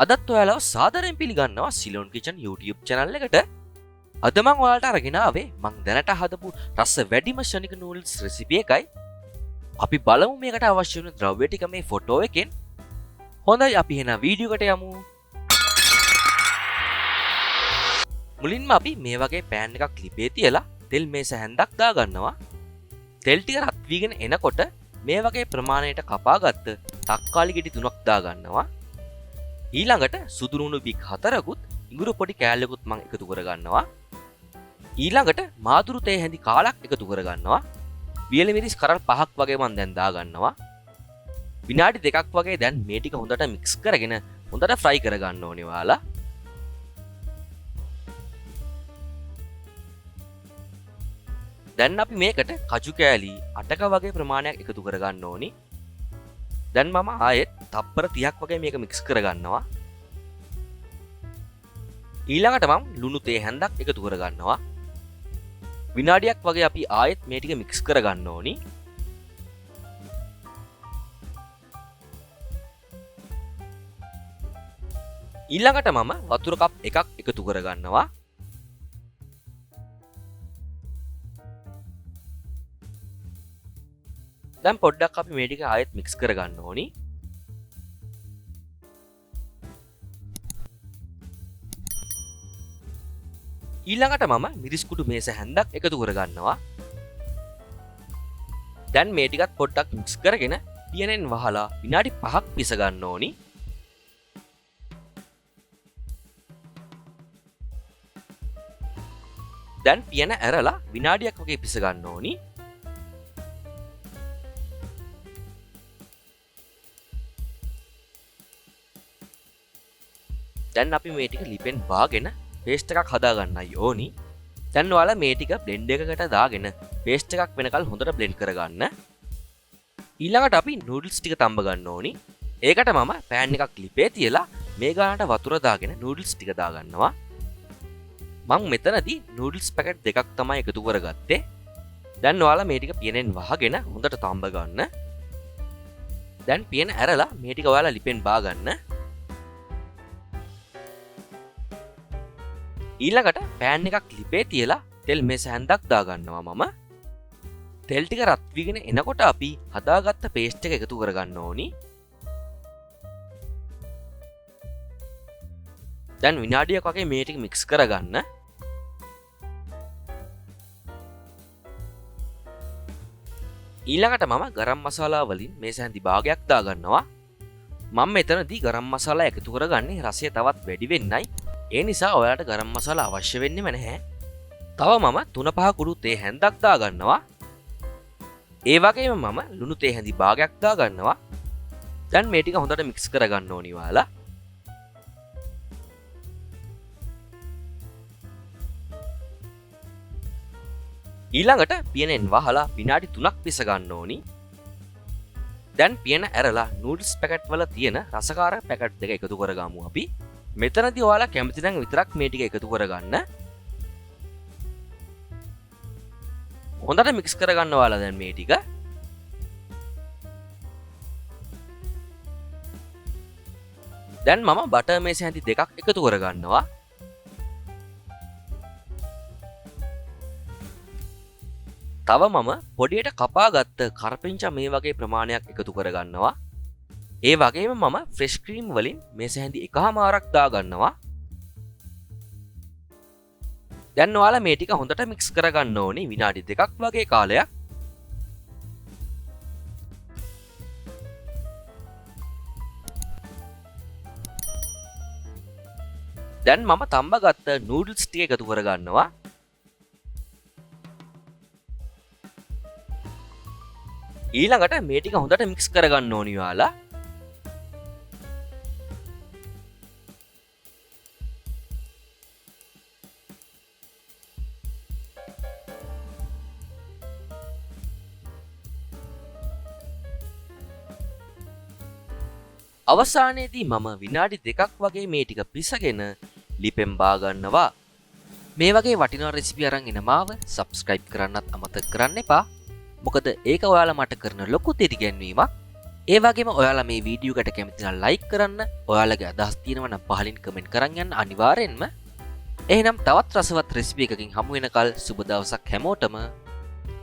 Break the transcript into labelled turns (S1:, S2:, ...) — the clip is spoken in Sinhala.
S1: අදත් ඔයාලව සාදරයෙන් පිළිගන්නවා Ceylon Kitchen YouTube channel එකට. අද මම ඔයාලට අරගෙන ආවේ මං දැනට හදපු රස වැඩිම ශනික noodles recipe එකයි. අපි බලමු මේකට අවශ්‍ය වෙන ද්‍රව්‍ය ටික මේ ෆොටෝ එකෙන්. හොඳයි අපි එහෙනම් වීඩියෝ එකට යමු. මුලින්ම අපි මේ වගේ pan එකක් ලිපේ තියලා තෙල් මේස හැන්දක් දාගන්නවා. තෙල් ටික රත් වීගෙන එනකොට මේ වගේ ප්‍රමාණයට කපාගත්ත තක්කාලි ගෙඩි 3ක් දාගන්නවා. ඊළඟට සුදු ලුණු බික් 4කුත් ඉඟුරු පොඩි කෑල්ලකුත් මම එකතු කරගන්නවා. ඊළඟට මාදුරු තේ හැඳි කාලක් එකතු කරගන්නවා. වියලි මිරිස් කරල් 5ක් වගේ මම දැන් දාගන්නවා. විනාඩි 2ක් වගේ දැන් මේ ටික හොඳට මික්ස් කරගෙන හොඳට ෆ්‍රයි කරගන්න ඕනේ ඔයාලා. දැන් අපි මේකට කජු කෑලි 8ක වගේ ප්‍රමාණයක් එකතු කරගන්න ඕනි. දැන් මම ආයෙත් තප්පර 30ක් වගේ මේක මික්ස් කරගන්නවා. ඊළඟට මම ලුණු තේ හැන්දක් එකතු කරගන්නවා. විනාඩියක් වගේ අපි ආයෙත් මේ ටික මික්ස් කරගන්න ඕනි. ඊළඟට මම වතුර කප් එකක් එකතු කරගන්නවා. දැන් පොඩ්ඩක් අපි මේ ටික ආයෙත් මික්ස් කරගන්න ඕනි. ඊළඟට මම මිරිස් කුඩු මේස හැන්දක් එකතු කරගන්නවා. දැන් මේ ටිකත් පොඩ්ඩක් මික්ස් කරගෙන පියනෙන් වහලා විනාඩි 5ක් පිස ගන්න ඕනි. දැන් පියන ඇරලා විනාඩියක් වගේ පිස ගන්න ඕනි. දැන් අපි මේ ටික ලිපෙන් බාගෙන පේස්ට් එකක් හදාගන්නයි ඕනි. දැන් ඔයාලා මේ ටික බ්ලෙන්ඩ් එකකට දාගෙන පේස්ට් එකක් වෙනකල් හොඳට බ්ලෙන්ඩ් කරගන්න. ඊළඟට අපි නූඩල්ස් ටික තඹ ගන්න ඕනි. ඒකට මම පෑන් එකක් ලිපේ තියලා මේ ගානට වතුර දාගෙන නූඩල්ස් ටික දාගන්නවා. මම මෙතනදී නූඩල්ස් පැකට් දෙකක් තමයි එකතු කරගත්තේ. දැන් ඔයාලා මේ ටික පියනෙන් වහගෙන හොඳට තඹ ගන්න. දැන් පියන ඇරලා මේ ටික ඔයාලා ලිපෙන් බා ගන්න. ඊළඟට පෑන් එකක් ලිපේ තියලා තෙල් මේස හැන්දක් දාගන්නවා මම. තෙල් ටික රත් වීගෙන එනකොට අපි හදාගත්ත පේස්ට් එක එකතු කරගන්න ඕනි. දැන් විනාඩියක් වගේ මේ ටික මික්ස් කරගන්න. ඊළඟට මම ගරම් මසාලා වලින් මේස හැන්දි භාගයක් දාගන්නවා. මම මෙතනදී ගරම් මසාලා එකතු කරගන්නේ රසය තවත් වැඩි වෙන්නයි. ඒ නිසා ඔයාලට ගරම් මසාලා අවශ්‍ය වෙන්නේම නැහැ. තව මම 3-5 කුඩු තේ හැන්දක් දාගන්නවා. ඒ වගේම මම ලුණු තේ හැඳි භාගයක් දාගන්නවා. දැන් මේ ටික හොඳට මික්ස් කරගන්න ඕනි ඔයාලා. ඊළඟට පියනෙන් වහලා විනාඩි 3ක් පිස ගන්න ඕනි. දැන් පියන ඇරලා නූඩල්ස් පැකට් වල තියෙන රසකාර පැකට් දෙක එකතු කරගමු අපි. මෙතනදී ඔයාලා කැමති නම් විතරක් මේ ටික එකතු කරගන්න. හොඳට මික්ස් කරගන්න ඔයාලා දැන් මේ ටික. දැන් මම බටර් මේස හැඳි දෙකක් එකතු කරගන්නවා. තව මම පොඩියට කපාගත්ත කරපිංචා මේ වගේ ප්‍රමාණයක් එකතු කරගන්නවා. ඒ වගේම මම ෆ්‍රෙෂ් ක්‍රීම් වලින් මේස හැඳි එකහමාරක් දාගන්නවා. දැන් ඔයාලා මේ ටික හොඳට මික්ස් කරගන්න ඕනේ විනාඩි 2ක් වගේ කාලයක්. දැන් මම තඹගත්ත නූඩල්ස් ටික එකතු කරගන්නවා. ඊළඟට මේ ටික හොඳට මික්ස් කරගන්න ඕනි ඔයාලා. අවසානයේදී මම විනාඩි 2ක් වගේ මේ ටික පිසගෙන ලිපෙන් බා ගන්නවා. මේ වගේ වටිනා රෙසිපි අරන් එන මාව සබ්ස්ක්‍රයිබ් කරන්නත් අමතක කරන්න එපා. මොකද ඒක ඔයාලා මට කරන ලොකු දෙතිගැන්වීමක්. ඒ වගේම ඔයාලා මේ වීඩියෝ එකට කැමති නම් ලයික් කරන්න, ඔයාලගේ අදහස් තියෙනවා නම් පහලින් කමෙන්ට් කරන් යන්න අනිවාර්යෙන්ම. එහෙනම් තවත් රසවත් රෙසිපි එකකින් හමු වෙනකල් සුබ දවසක් හැමෝටම.